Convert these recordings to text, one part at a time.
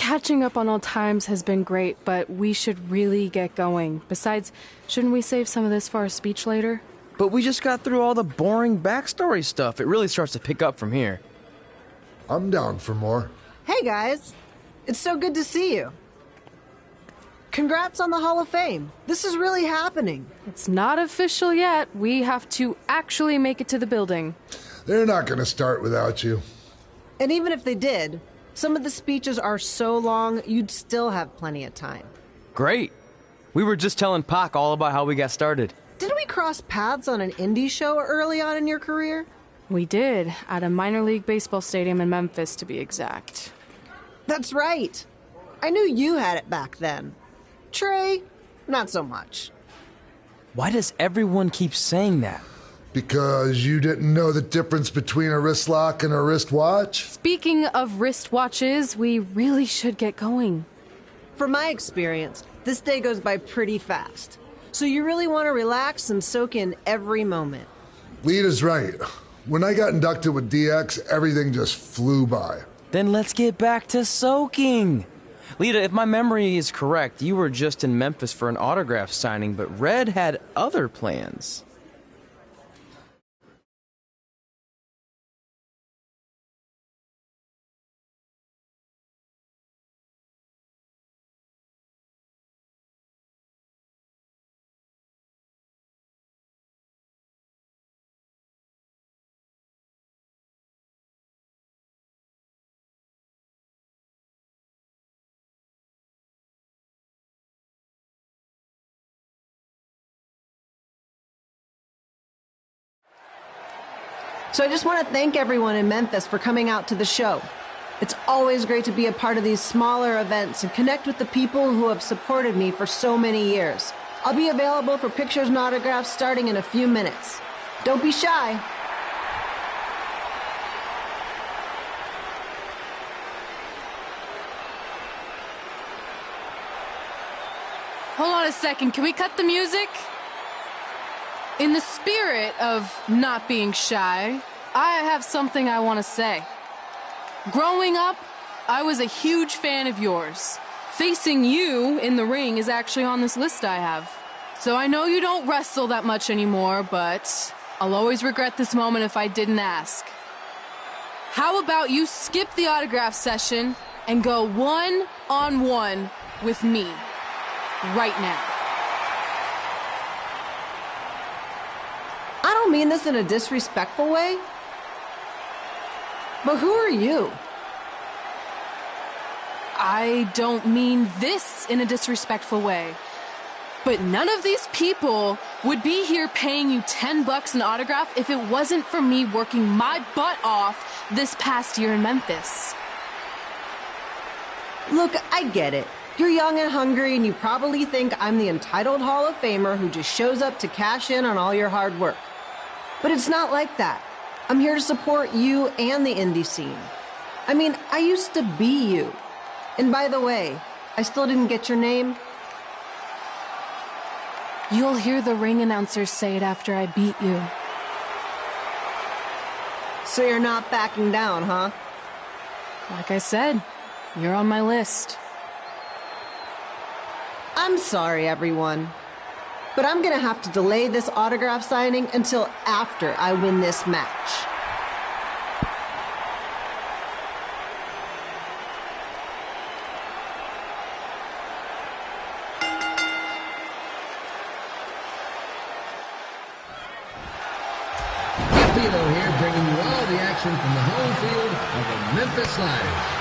catching up on old times has been great, but we should really get going. Besides, shouldn't we save some of this for our speech later? But we just got through all the boring backstory stuff. It really starts to pick up from here. I'm down for more. Hey guys, it's so good to see you. Congrats on the Hall of Fame. This is really happening. It's not official yet. We have to actually make it to the building. They're not going to start without you. And even if they did, some of the speeches are so long, you'd still have plenty of time. Great. We were just telling Pac all about how we got started. Didn't we cross paths on an indie show early on in your career? We did, at a minor league baseball stadium in Memphis, to be exact. That's right. I knew you had it back then. Trey, not so much. Why does everyone keep saying that? Because you didn't know the difference between a wrist lock and a wristwatch? Speaking of wristwatches, we really should get going. From my experience, this day goes by pretty fast. So you really want to relax and soak in every moment. Lita's right. When I got inducted with DX, everything just flew by. Then let's get back to soaking. Lita, if my memory is correct, you were just in Memphis for an autograph signing, but Red had other plans. So I just want to thank everyone in Memphis for coming out to the show. It's always great to be a part of these smaller events and connect with the people who have supported me for so many years. I'll be available for pictures and autographs starting in a few minutes. Don't be shy. Hold on a second, can we cut the music? In the spirit of not being shy, I have something I want to say. Growing up, I was a huge fan of yours. Facing you in the ring is actually on this list I have. So I know you don't wrestle that much anymore, but I'll always regret this moment if I didn't ask. How about you skip the autograph session and go one-on-one with me right now? I don't mean this in a disrespectful way, but who are you? I don't mean this in a disrespectful way, but none of these people would be here paying you $10 an autograph if it wasn't for me working my butt off this past year in Memphis. Look, I get it. You're young and hungry, and you probably think I'm the entitled Hall of Famer who just shows up to cash in on all your hard work. But it's not like that. I'm here to support you and the indie scene. I mean, I used to be you. And by the way, I still didn't get your name. You'll hear the ring announcers say it after I beat you. So you're not backing down, huh? Like I said, you're on my list. I'm sorry, everyone. But I'm gonna have to delay this autograph signing until after I win this match. Philo here, bringing you all the action from the home field of the Memphis Sliders.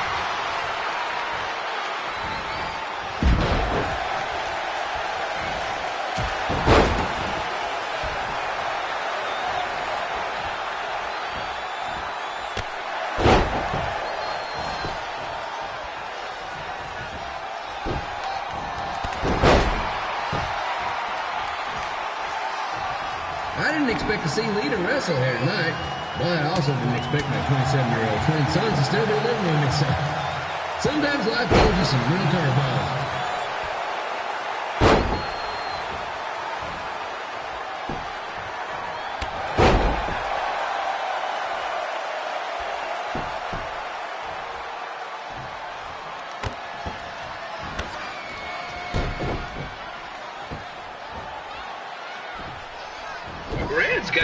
I didn't expect to see Lita wrestle here tonight, but I also didn't expect my 27-year-old twin sons to still be living with me, so sometimes life throws you some real curveballs.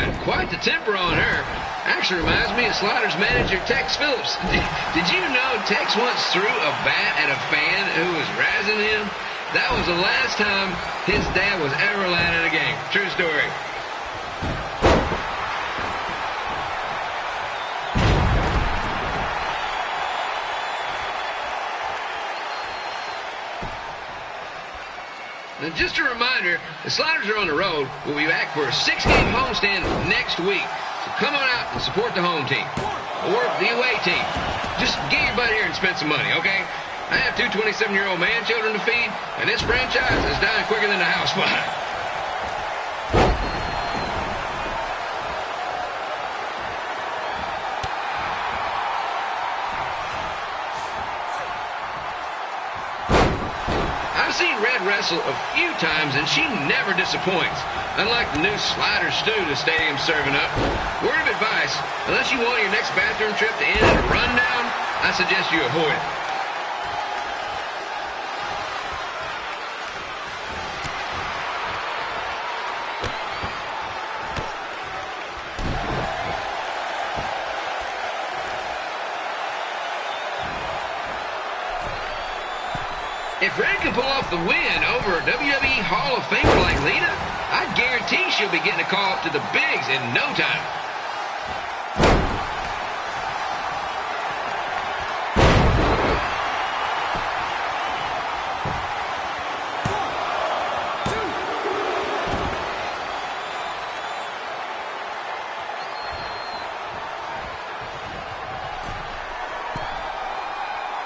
man, quite the temper on her. Actually reminds me of Slaughter's manager, Tex Phillips. Did you know Tex once threw a bat at a fan who was razzing him? That was the last time his dad was ever allowed in a game. True story. Now, just a reminder, the Sliders are on the road. We'll be back for a 6-game homestand next week. So come on out and support the home team. Or the away team. Just get your butt here and spend some money, okay? I have 2 27-year-old man-children to feed, and this franchise is dying quicker than a house fire. I've seen Red wrestle a few times, and she never disappoints. Unlike the new slider stew the stadium's serving up. Word of advice, unless you want your next bathroom trip to end in a rundown, I suggest you avoid it. If Red can pull off the win over a WWE Hall of Famer like Lita, I guarantee she'll be getting a call up to the bigs in no time.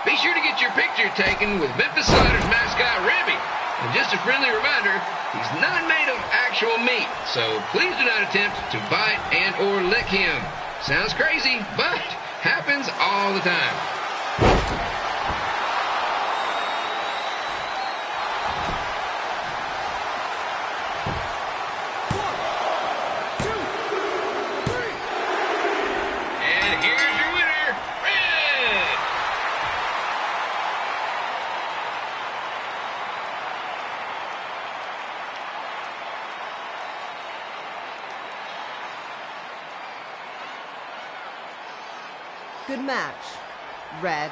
Be sure to get your picture taken with Memphis Sliders mascot Ribby. And just a friendly reminder, he's not made of actual meat, so please do not attempt to bite and or lick him. Sounds crazy, but happens all the time. And here's your winner, Red! Good match, Red.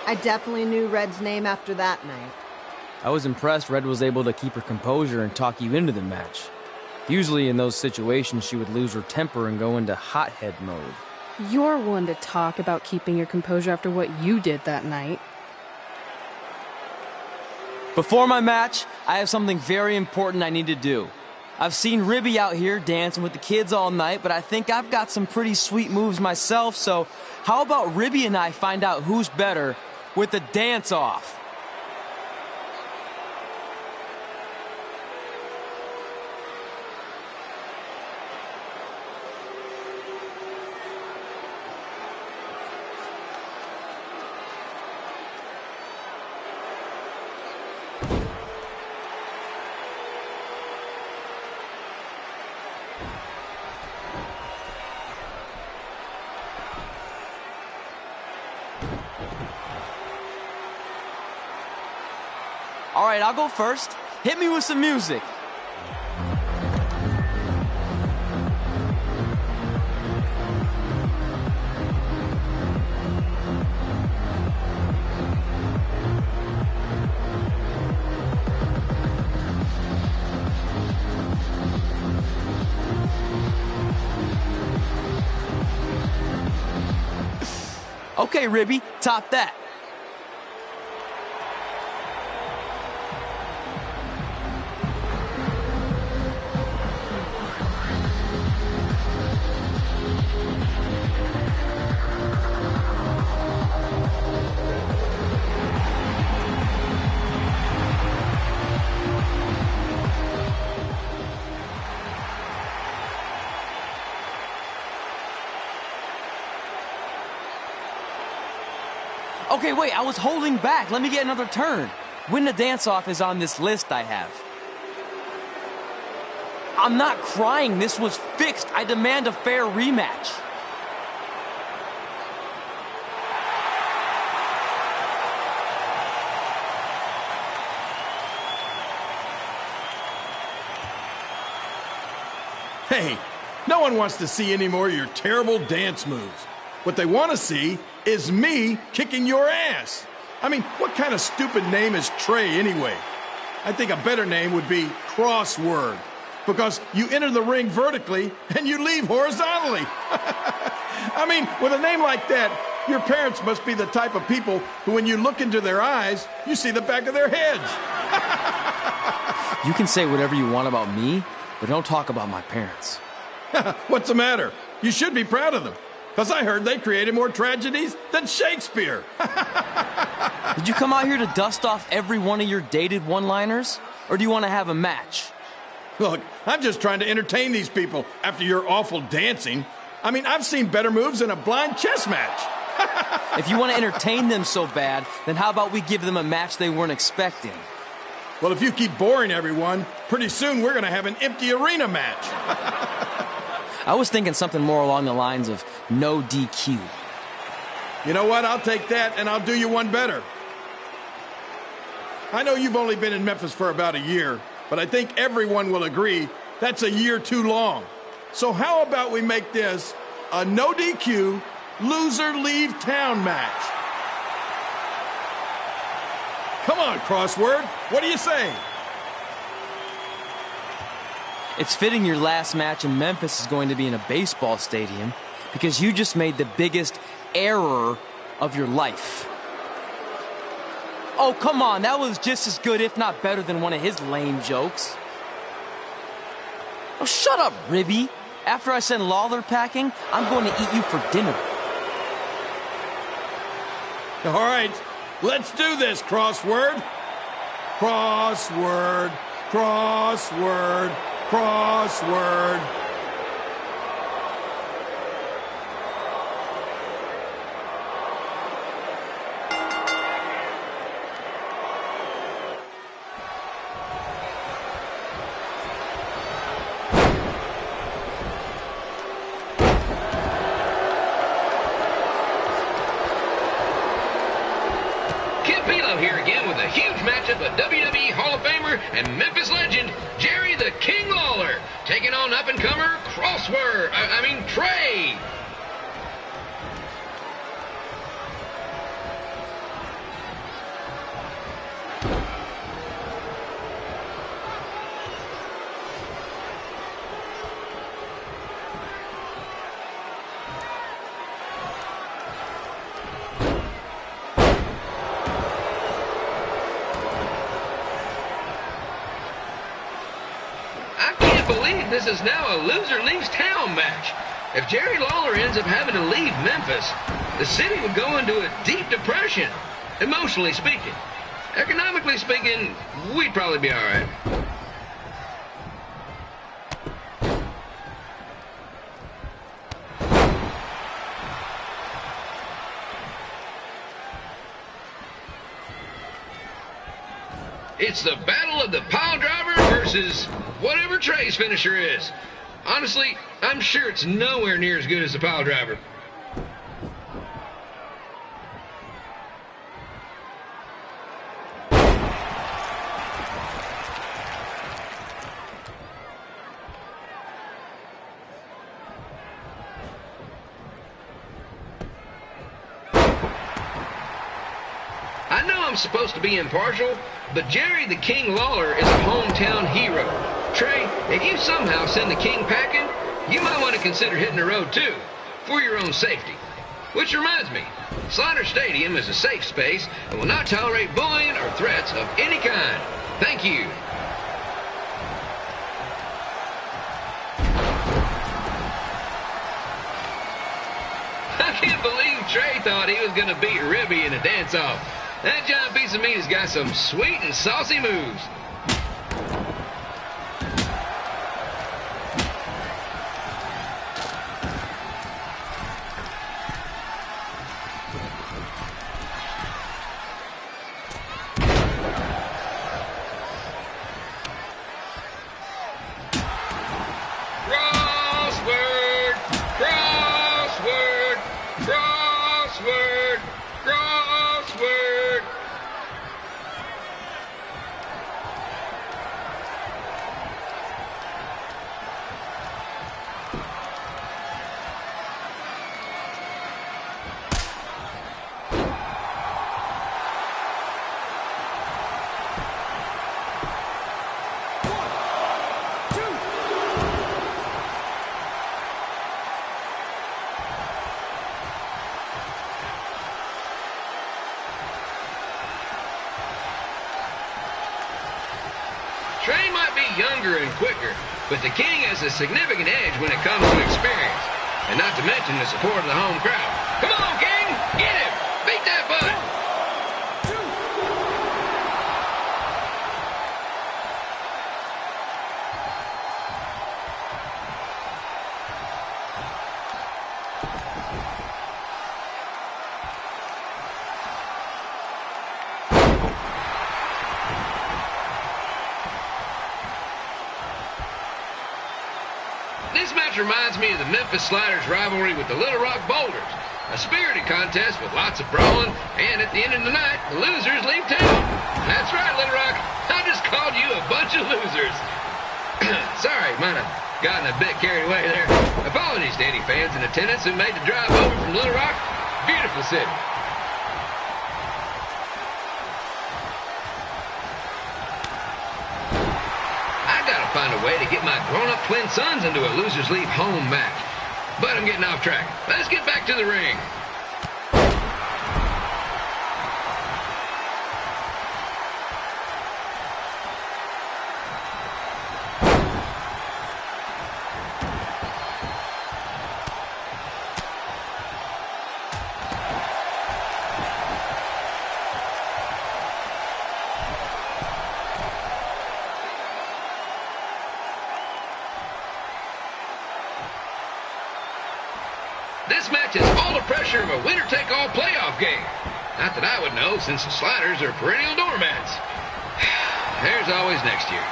I definitely knew Red's name after that night. I was impressed Red was able to keep her composure and talk you into the match. Usually in those situations, she would lose her temper and go into hothead mode. You're one to talk about keeping your composure after what you did that night. Before my match, I have something very important I need to do. I've seen Ribby out here dancing with the kids all night, but I think I've got some pretty sweet moves myself, so how about Ribby and I find out who's better with the dance-off? All right, I'll go first. Hit me with some music. Okay, Ribby, top that. Okay, wait, I was holding back. Let me get another turn. Win the dance-off is on this list I have. I'm not crying. This was fixed. I demand a fair rematch. Hey, no one wants to see any more of your terrible dance moves. What they want to see is me kicking your ass. I mean, what kind of stupid name is Trey anyway? I think a better name would be Crossword, because you enter the ring vertically and you leave horizontally. I mean, with a name like that, your parents must be the type of people who, when you look into their eyes, you see the back of their heads. You can say whatever you want about me, but don't talk about my parents. What's the matter? You should be proud of them, because I heard they created more tragedies than Shakespeare. Did you come out here to dust off every one of your dated one-liners? Or do you want to have a match? Look, I'm just trying to entertain these people after your awful dancing. I mean, I've seen better moves in a blind chess match. If you want to entertain them so bad, then how about we give them a match they weren't expecting? Well, if you keep boring everyone, pretty soon we're going to have an empty arena match. I was thinking something more along the lines of no DQ. You know what? I'll take that, and I'll do you one better. I know you've only been in Memphis for about a year, but I think everyone will agree that's a year too long. So how about we make this a no DQ, loser leave town match? Come on, Crossword. What do you say? It's fitting your last match in Memphis is going to be in a baseball stadium because you just made the biggest error of your life. Oh, come on. That was just as good, if not better, than one of his lame jokes. Oh, shut up, Ribby. After I send Lawler packing, I'm going to eat you for dinner. All right, let's do this, Crossword. Crossword, crossword, crossword. Here again with a huge matchup of WWE Hall of Famer and Memphis legend Jerry the King Lawler taking on up-and-comer Trey. This is now a loser leaves town match. If Jerry Lawler ends up having to leave Memphis, the city would go into a deep depression, emotionally speaking. Economically speaking, we'd probably be all right. It's the battle of the pile driver versus whatever Trey's finisher is. Honestly, I'm sure it's nowhere near as good as the pile driver. I know I'm supposed to be impartial, but Jerry the King Lawler is a hometown hero. Trey, if you somehow send the King packing, you might want to consider hitting the road too, for your own safety. Which reminds me, Slaughter Stadium is a safe space and will not tolerate bullying or threats of any kind. Thank you. I can't believe Trey thought he was going to beat Ribby in a dance-off. That giant piece of meat has got some sweet and saucy moves. Crossword! Crossword! Crossword! Crossword! Trey might be younger and quicker, but the King has a significant edge when it comes to experience, and not to mention the support of the home crowd. Come on, King! Get him! Beat that butt! This match reminds me of the Memphis Sliders' rivalry with the Little Rock Boulders. A spirited contest with lots of brawling, and at the end of the night, the losers leave town. That's right, Little Rock. I just called you a bunch of losers. Sorry, might have gotten a bit carried away there. Apologies to any fans in attendance who made the drive over from Little Rock. Beautiful city. Find a way to get my grown-up twin sons into a losers leave home match. But I'm getting off track. Let's get back to the ring. This match has all the pressure of a winner-take-all playoff game. Not that I would know, since the Sliders are perennial doormats. There's always next year.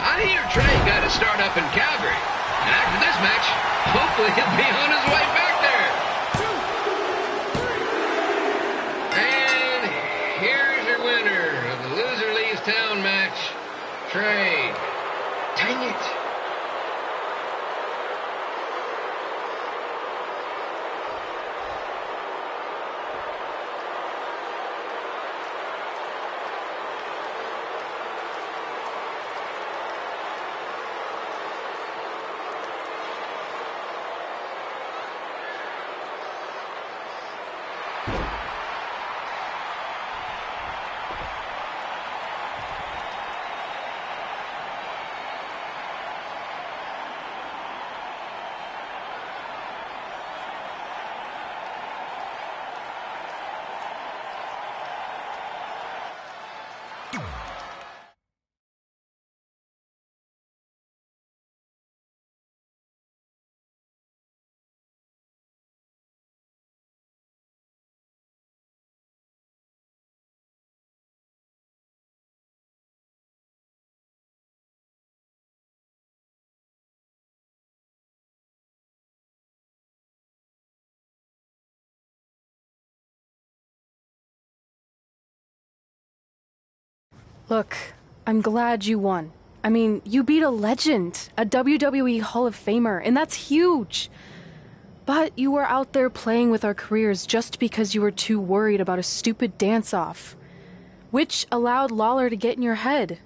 I hear Trey got to start up in Calgary. And after this match, hopefully he'll be on his way back there. And here's your winner of the Loser Leaves Town match, Trey. Dang it. Look, I'm glad you won. I mean, you beat a legend, a WWE Hall of Famer, and that's huge. But you were out there playing with our careers just because you were too worried about a stupid dance-off, which allowed Lawler to get in your head.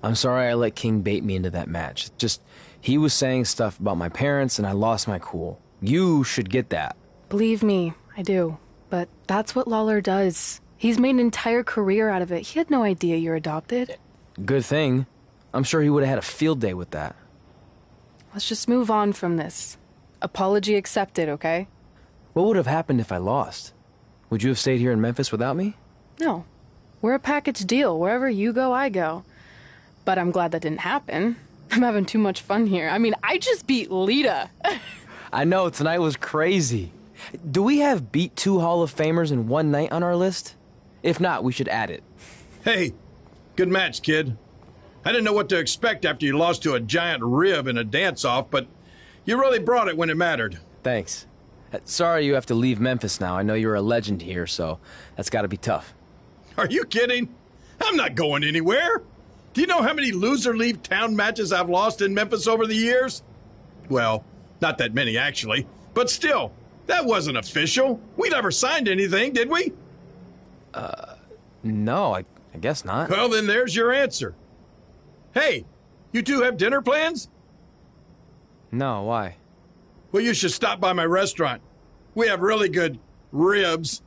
I'm sorry I let King bait me into that match. Just, he was saying stuff about my parents and I lost my cool. You should get that. Believe me, I do. But that's what Lawler does. He's made an entire career out of it. He had no idea you're adopted. Good thing. I'm sure he would have had a field day with that. Let's just move on from this. Apology accepted, okay? What would have happened if I lost? Would you have stayed here in Memphis without me? No. We're a package deal. Wherever you go, I go. But I'm glad that didn't happen. I'm having too much fun here. I mean, I just beat Lita. I know, tonight was crazy. Do we have beat 2 Hall of Famers in one night on our list? If not, we should add it. Hey, good match, kid. I didn't know what to expect after you lost to a giant rib in a dance-off, but you really brought it when it mattered. Thanks. Sorry you have to leave Memphis now. I know you're a legend here, so that's gotta be tough. Are you kidding? I'm not going anywhere. Do you know how many loser-leave town matches I've lost in Memphis over the years? Well, not that many, actually. But still, that wasn't official. We never signed anything, did we? No, I guess not. Well, then there's your answer. Hey, you two have dinner plans? No, why? Well, you should stop by my restaurant. We have really good ribs.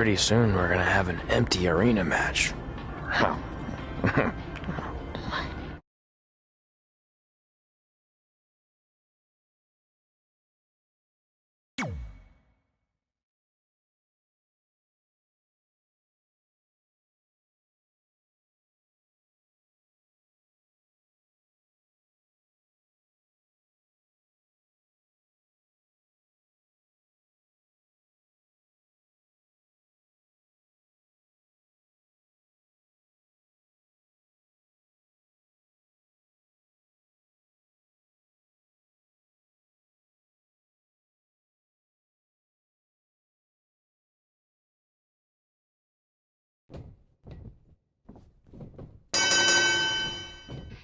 pretty soon we're gonna have an empty arena match. Huh.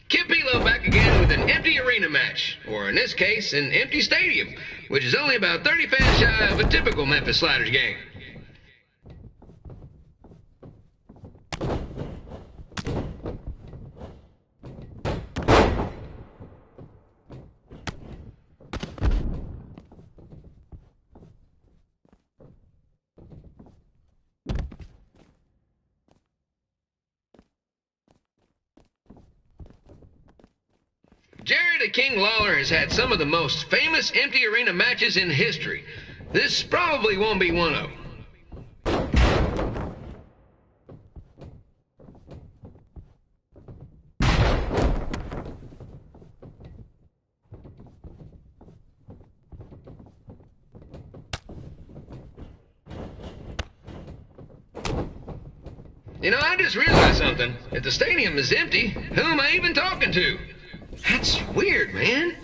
Kip Elo back again with an empty arena match, or in this case, an empty stadium, which is only about 30 fans shy of a typical Memphis Sliders game. Jerry the King Lawler has had some of the most famous empty arena matches in history. This probably won't be one of them. You know, I just realized something. If the stadium is empty, who am I even talking to? That's weird, man.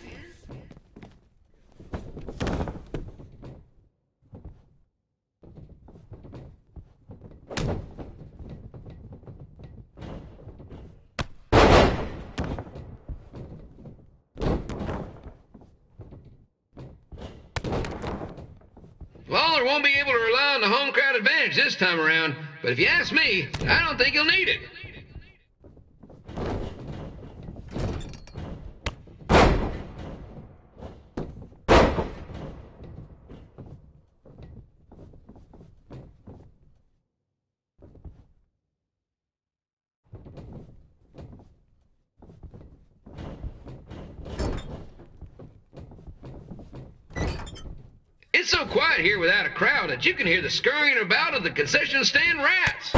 Lawler won't be able to rely on the home crowd advantage this time around, but if you ask me, I don't think he'll need it. It's so quiet here without a crowd that you can hear the scurrying about of the concession stand rats.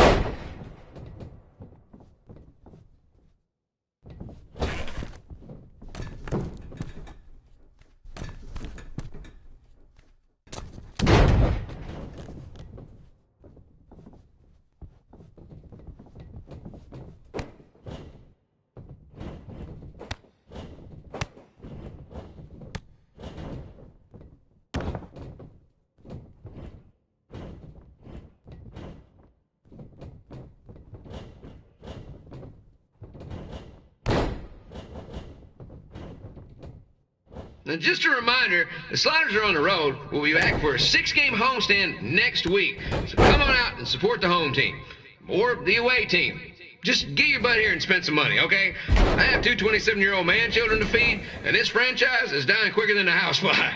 Now, just a reminder, the Sliders are on the road. We'll be back for a 6-game homestand next week. So come on out and support the home team. Or the away team. Just get your butt here and spend some money, okay? I have two 27-year-old man-children to feed, and this franchise is dying quicker than a housefly.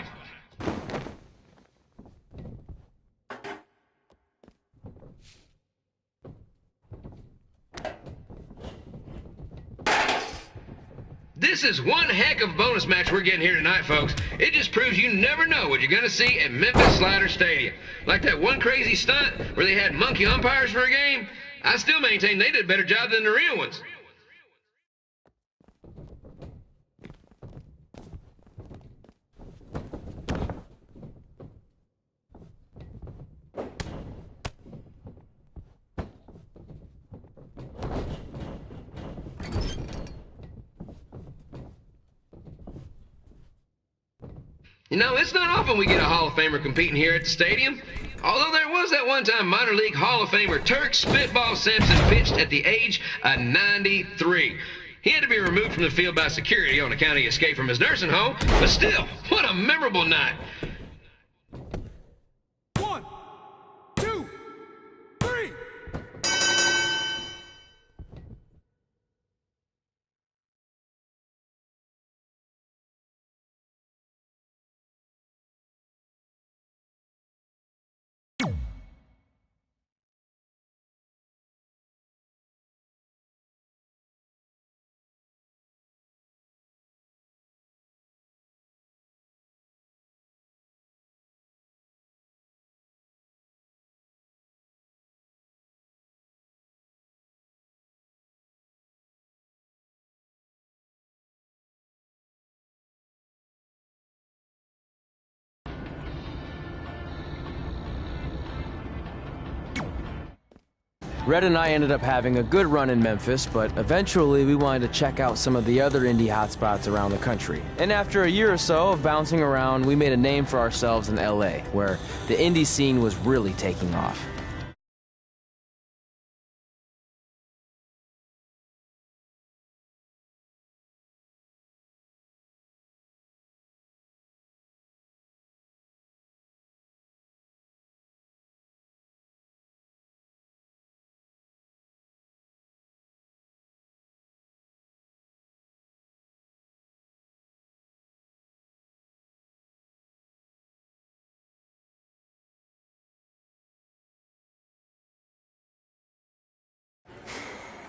This is one heck of a bonus match we're getting here tonight, folks. It just proves you never know what you're going to see at Memphis Slider Stadium. Like that one crazy stunt where they had monkey umpires for a game. I still maintain they did a better job than the real ones. You know, it's not often we get a Hall of Famer competing here at the stadium. Although there was that one time minor league Hall of Famer Turk Spitball Simpson pitched at the age of 93. He had to be removed from the field by security on account of escape from his nursing home, but still, what a memorable night. Red and I ended up having a good run in Memphis, but eventually we wanted to check out some of the other indie hotspots around the country. And after a year or so of bouncing around, we made a name for ourselves in LA, where the indie scene was really taking off.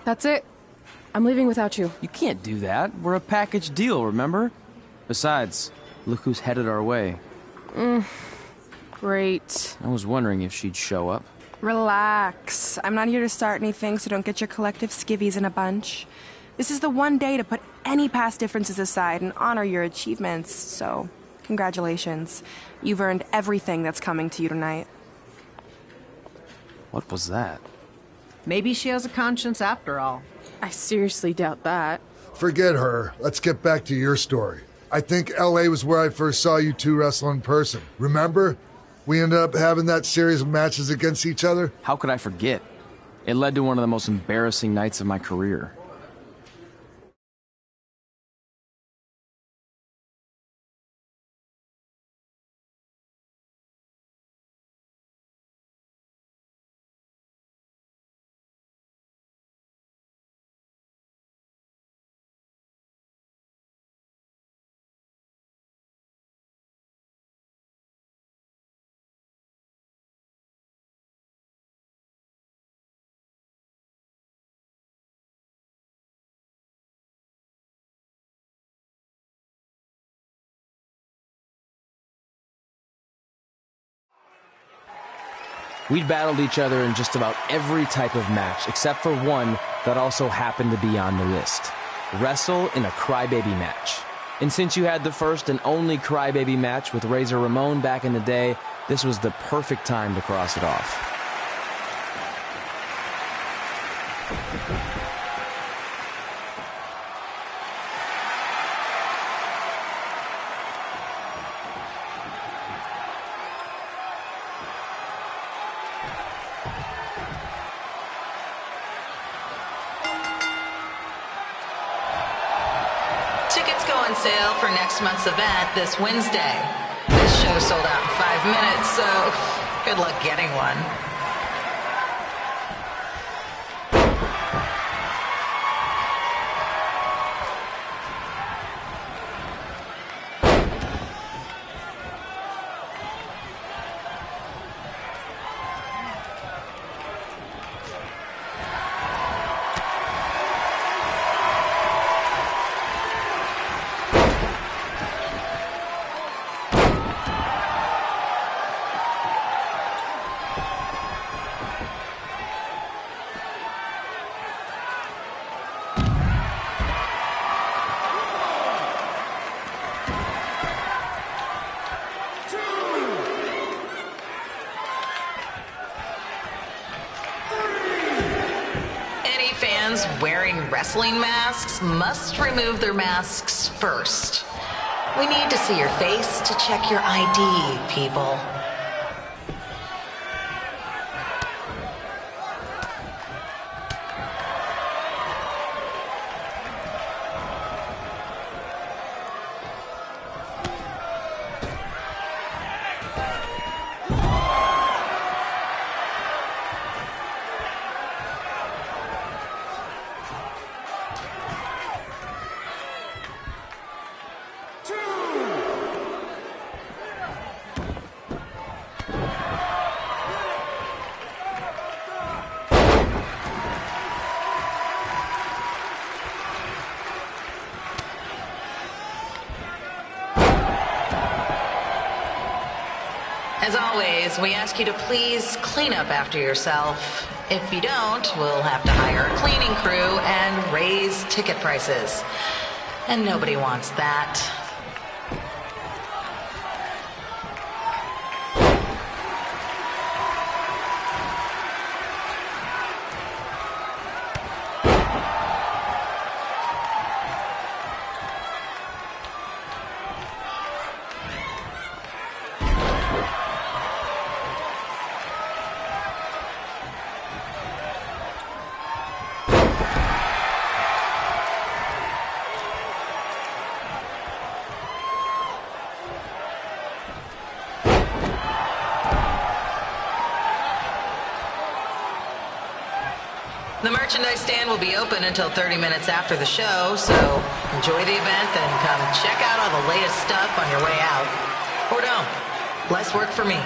That's it. I'm leaving without you. You can't do that. We're a package deal, remember? Besides, look who's headed our way. Great. I was wondering if she'd show up. Relax. I'm not here to start anything, so don't get your collective skivvies in a bunch. This is the one day to put any past differences aside and honor your achievements, so congratulations. You've earned everything that's coming to you tonight. What was that? Maybe she has a conscience after all. I seriously doubt that. Forget her. Let's get back to your story. I think LA was where I first saw you two wrestle in person. Remember? We ended up having that series of matches against each other. How could I forget? It led to one of the most embarrassing nights of my career. We'd battled each other in just about every type of match, except for one that also happened to be on the list. Wrestle in a crybaby match. And since you had the first and only crybaby match with Razor Ramon back in the day, this was the perfect time to cross it off. Tickets go on sale for next month's event this Wednesday. This show sold out in 5 minutes, so good luck getting one. Wearing wrestling masks must remove their masks first. We need to see your face to check your ID, people. As always, we ask you to please clean up after yourself. If you don't, we'll have to hire a cleaning crew and raise ticket prices. And nobody wants that. merchandise stand will be open until 30 minutes after the show, so enjoy the event and come check out all the latest stuff on your way out. Or don't. Less work for me.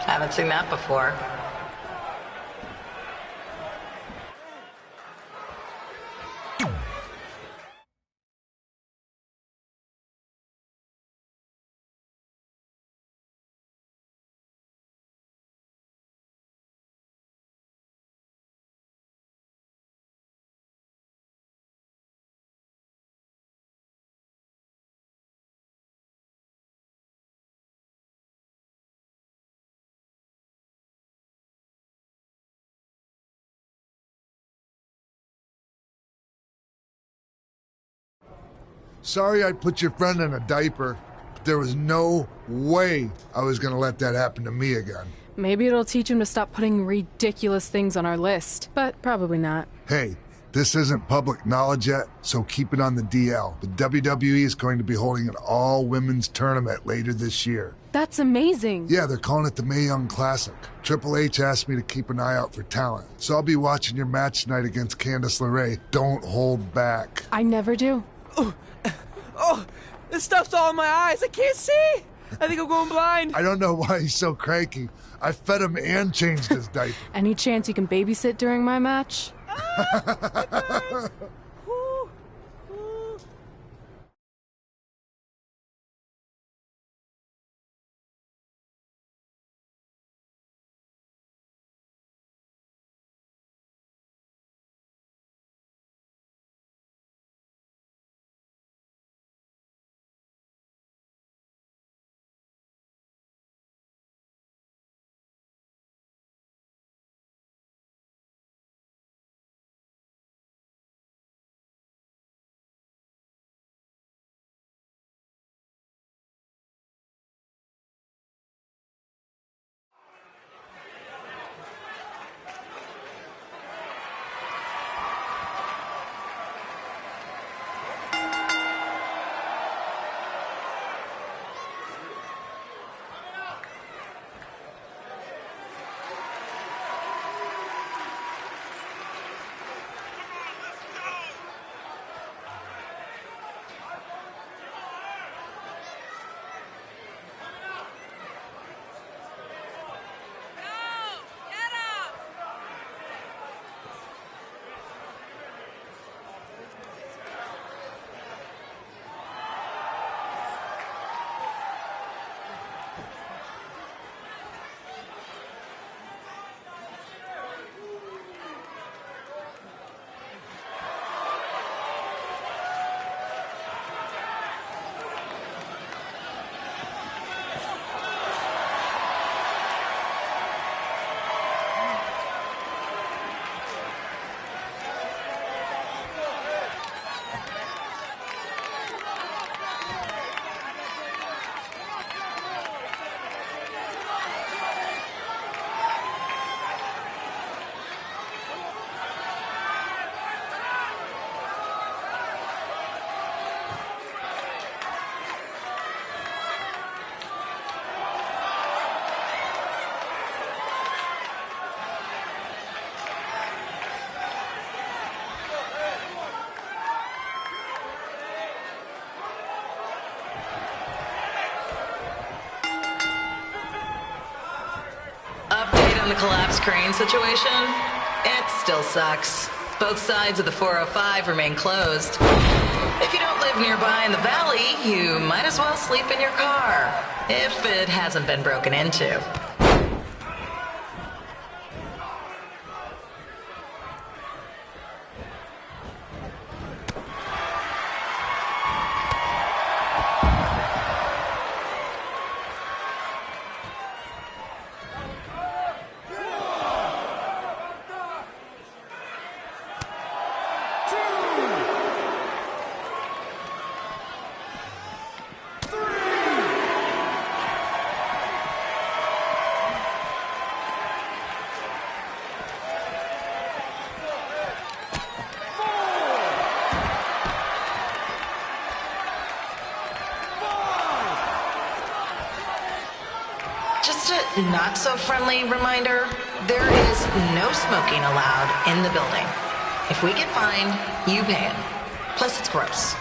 Haven't seen that before. Sorry I put your friend in a diaper, but there was no way I was going to let that happen to me again. Maybe it'll teach him to stop putting ridiculous things on our list, but probably not. Hey, this isn't public knowledge yet, so keep it on the DL. The WWE is going to be holding an all-women's tournament later this year. That's amazing. Yeah, they're calling it the Mae Young Classic. Triple H asked me to keep an eye out for talent, so I'll be watching your match tonight against Candice LeRae. Don't hold back. I never do. Oh, this stuff's all in my eyes. I can't see. I think I'm going blind. I don't know why he's so cranky. I fed him and changed his diaper. Any chance you can babysit during my match? on the collapsed crane situation? It still sucks. Both sides of the 405 remain closed. If you don't live nearby in the valley, you might as well sleep in your car, if it hasn't been broken into. Just a not-so-friendly reminder, there is no smoking allowed in the building. If we get fined, you pay it. Plus, it's gross.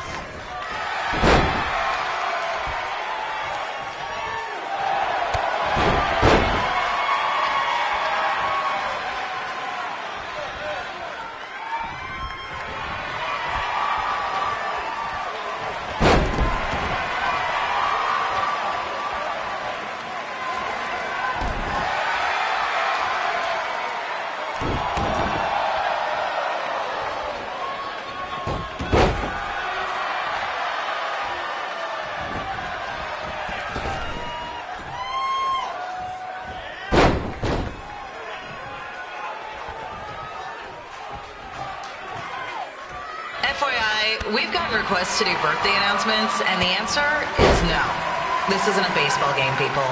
FYI, we've gotten requests to do birthday announcements, and the answer is no. This isn't a baseball game, people.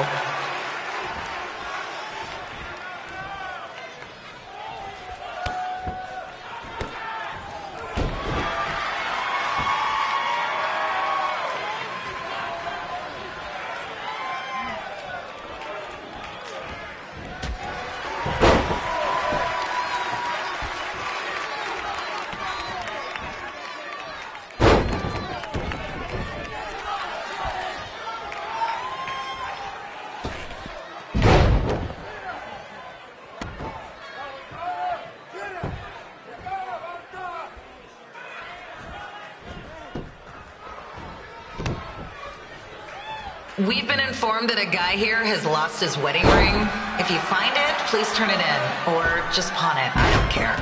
We've been informed that a guy here has lost his wedding ring. If you find it, please turn it in, or just pawn it. I don't care.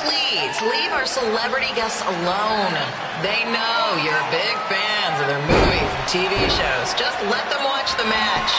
Please leave our celebrity guests alone. They know you're big fans of their movies and TV shows. Just let them watch the match.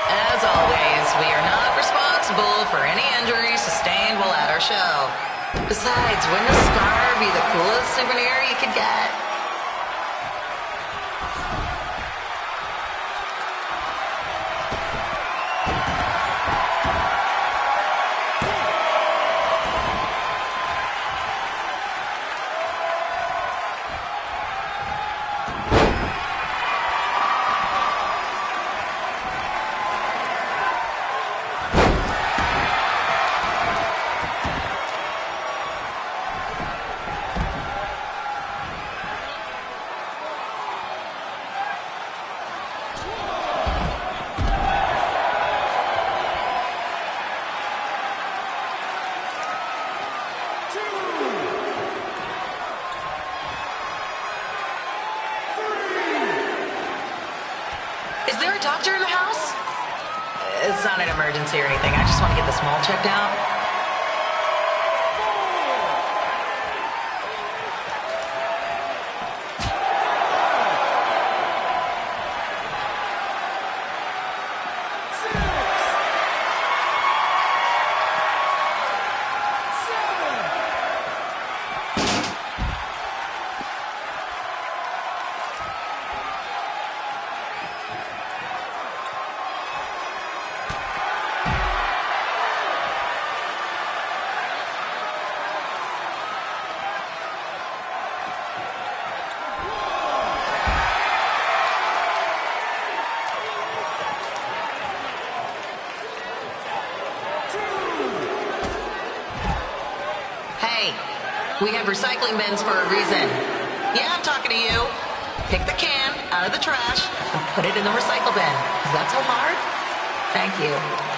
As always, we are not responsible for any injuries sustained while at our show. Besides, wouldn't a scar be the coolest souvenir you could get? emergency or anything. I just want to get this mole checked out. We have recycling bins for a reason. Yeah, I'm talking to you. Pick the can out of the trash and put it in the recycle bin. Is that so hard? Thank you.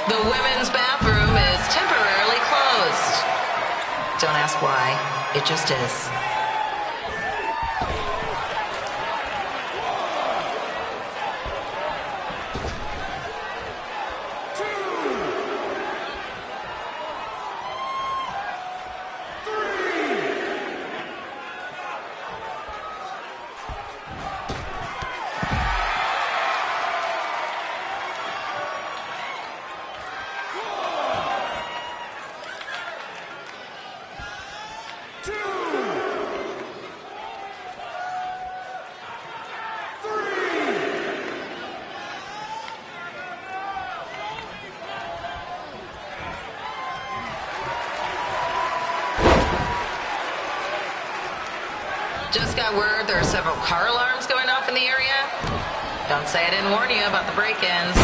The women's bathroom is temporarily closed. Don't ask why. It just is. Just got word there are several car alarms going off in the area. Don't say I didn't warn you about the break-ins.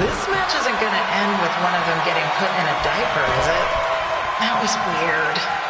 This match isn't going to end with one of them getting put in a diaper, is it? That was weird.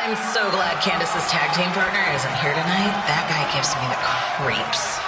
I'm so glad Candace's tag team partner isn't here tonight. That guy gives me the creeps.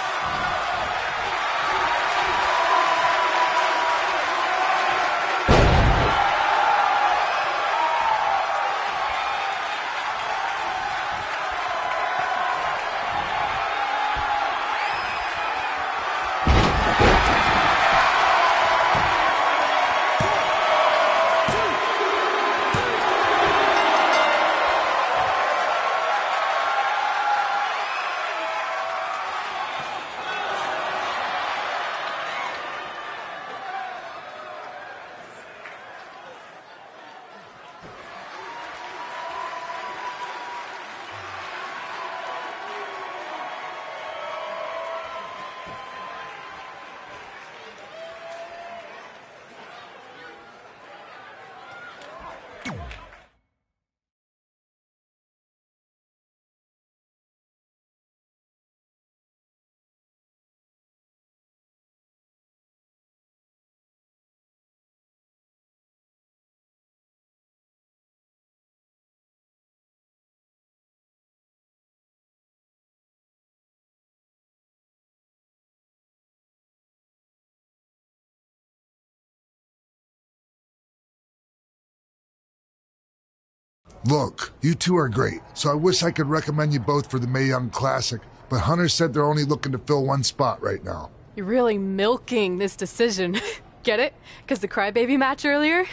Look, you two are great, so I wish I could recommend you both for the Mae Young Classic, but Hunter said they're only looking to fill one spot right now. You're really milking this decision. Get it? Because the crybaby match earlier?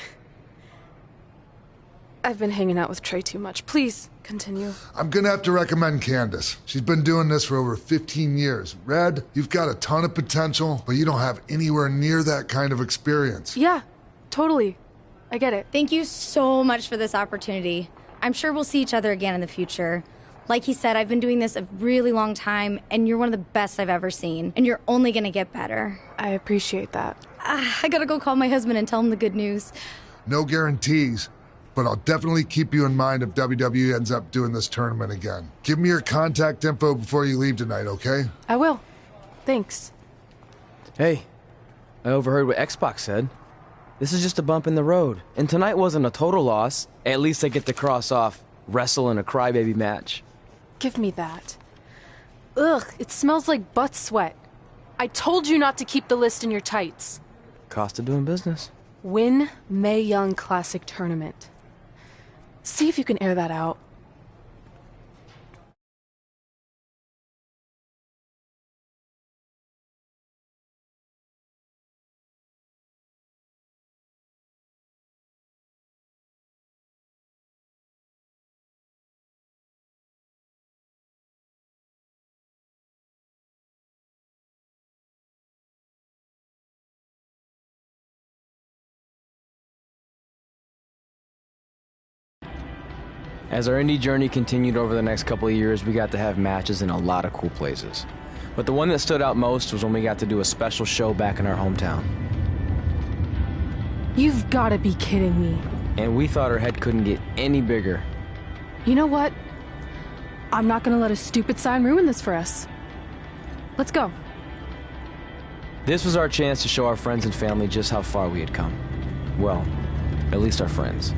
I've been hanging out with Trey too much. Please, continue. I'm gonna have to recommend Candace. She's been doing this for over 15 years. Red, you've got a ton of potential, but you don't have anywhere near that kind of experience. Yeah, totally. I get it. Thank you so much for this opportunity. I'm sure we'll see each other again in the future. Like he said, I've been doing this a really long time, and you're one of the best I've ever seen, and you're only gonna get better. I appreciate that. I gotta go call my husband and tell him the good news. No guarantees, but I'll definitely keep you in mind if WWE ends up doing this tournament again. Give me your contact info before you leave tonight, okay? I will. Thanks. Hey, I overheard what Xbox said. This is just a bump in the road, and tonight wasn't a total loss. At least I get to cross off wrestle in a crybaby match. Give me that. Ugh, it smells like butt sweat. I told you not to keep the list in your tights. Cost of doing business. Win Mae Young Classic Tournament. See if you can air that out. As our indie journey continued over the next couple of years, we got to have matches in a lot of cool places. But the one that stood out most was when we got to do a special show back in our hometown. You've got to be kidding me. And we thought our head couldn't get any bigger. You know what? I'm not gonna let a stupid sign ruin this for us. Let's go. This was our chance to show our friends and family just how far we had come. Well, at least our friends.